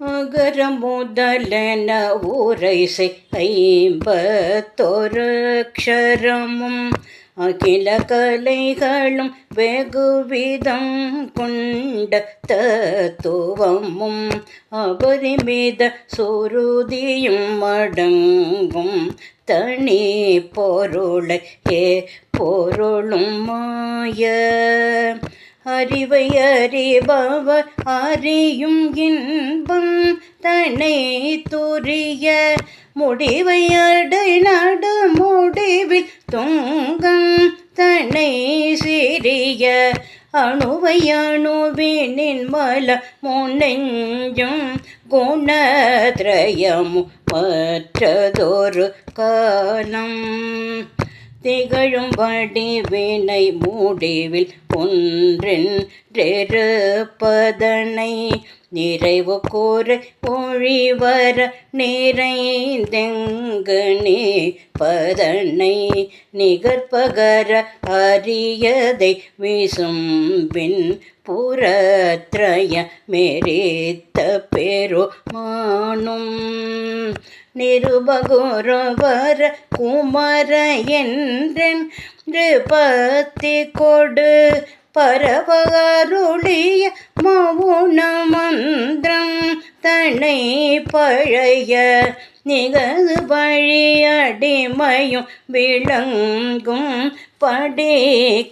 அகர முதலென உரைசை 51 அக்ஷரமும் அகில கலைகளும் வெகுவிதம் கொண்ட தத்துவமும் அபரிமித சுருதியும் அடங்கும் தனி பொருளை பொருளும் மாய அறிவை அறிபவர் அறியும் இன்பம் தன்னை துரிய முடிவை அடை நடு முடிவில் தொங்கும் தன்னை சிறிய அணுவை அணுவினின் மல முன்னெஞ்சும் குணத்ரயமும் மற்றதொரு காலம் திகழும் வடிவினை முடிவில் ஒன்றென்றிருப்பதனை நிறைவு கூறு ஒழிவர நிறைந்தெங்கு நீப்பதனை நிகர்பகர அரியதை விசும்பின் புறத்ரய மெரித்த பெருமானும் நிருபகுரவர குமர என்றென்று பத்தி கொடு பரவருளிய மவுன மந்திரம் தன்னை பழைய நிகழ் வழியடிமையும் விளங்கும் படே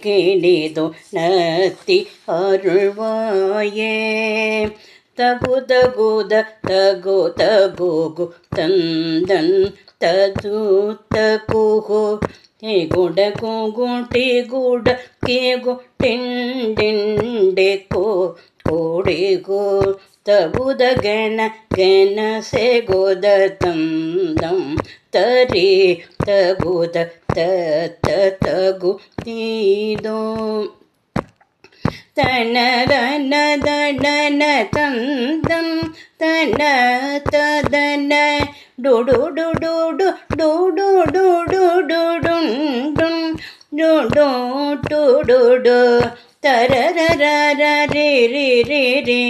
கிளிதோ நத்தி அருள்வாயே தகுதகுத தகு தகுகு தந்தன் தது தகுகு குட குகுட்டி குட கேகு டிண்டிண்டே கோடிகு தகுத கன கன செகுத தந்தம் தரி தகுத தகு தீதோ தன தன தன தந்தம் தன ததன டுடு டுடு டுடு டுடு டுடுன் டுடு டுடு தரரரரரிரிரி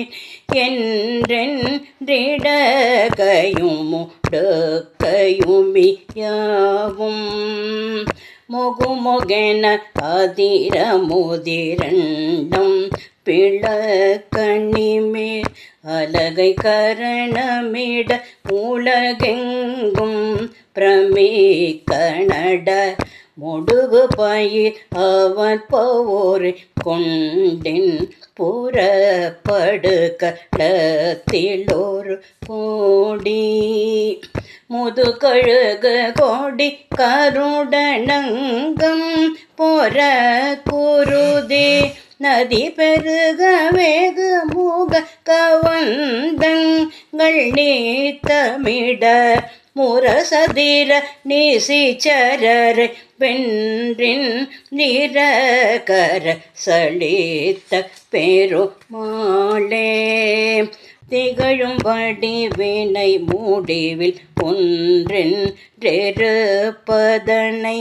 என்றென்றிடகையுமுடகையுமியாவும் மொகுமொகென அதிர முதிரண்டம் பிளக்கணிமேல் அலகை கரணமிட உலகெங்கும் பிரமிக்கணட முடுவு பயிர் அவன் போரை கொண்டின் புறப்படுகளத்திலொரு கோடி முதுகழுகு கோடி கருடனங்கம் பொற குருதி நதி பெருக வேக மூக கவந்தங்கள் நீத்தமிட முரசதிர நீசிச்சரர வென்றின் நிரகர சளித்த பெருமாளே திகழும் வடிவினை முடிவில் ஒன்றென்றிருப்பதனை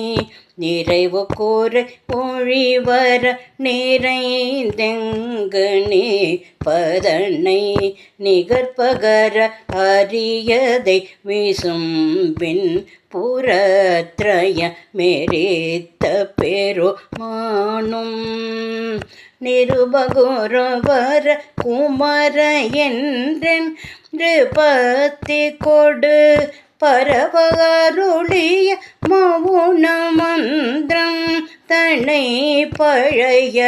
நிறைவு கூறு ஒழிவர நிறைந்தெங்கு நீப்பதனை நிகர்பகர அரியதை விசும்பின் புறத்ரய மெரித்த பெருமானும் நிருபகுரவர குமர என்றென்று பத்தி கொடு பரவருளிய மவுன மந்திரம் தன்னை பழைய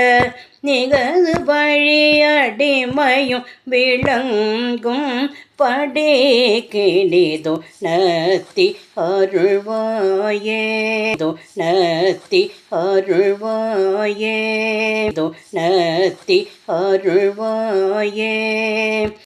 நிகழ் வழியடிமையும் விளங்கும் படே கிளிதோ நத்தி அருள்வாயே நத்தி அருள்வாயே நத்தி அருள்வாயே.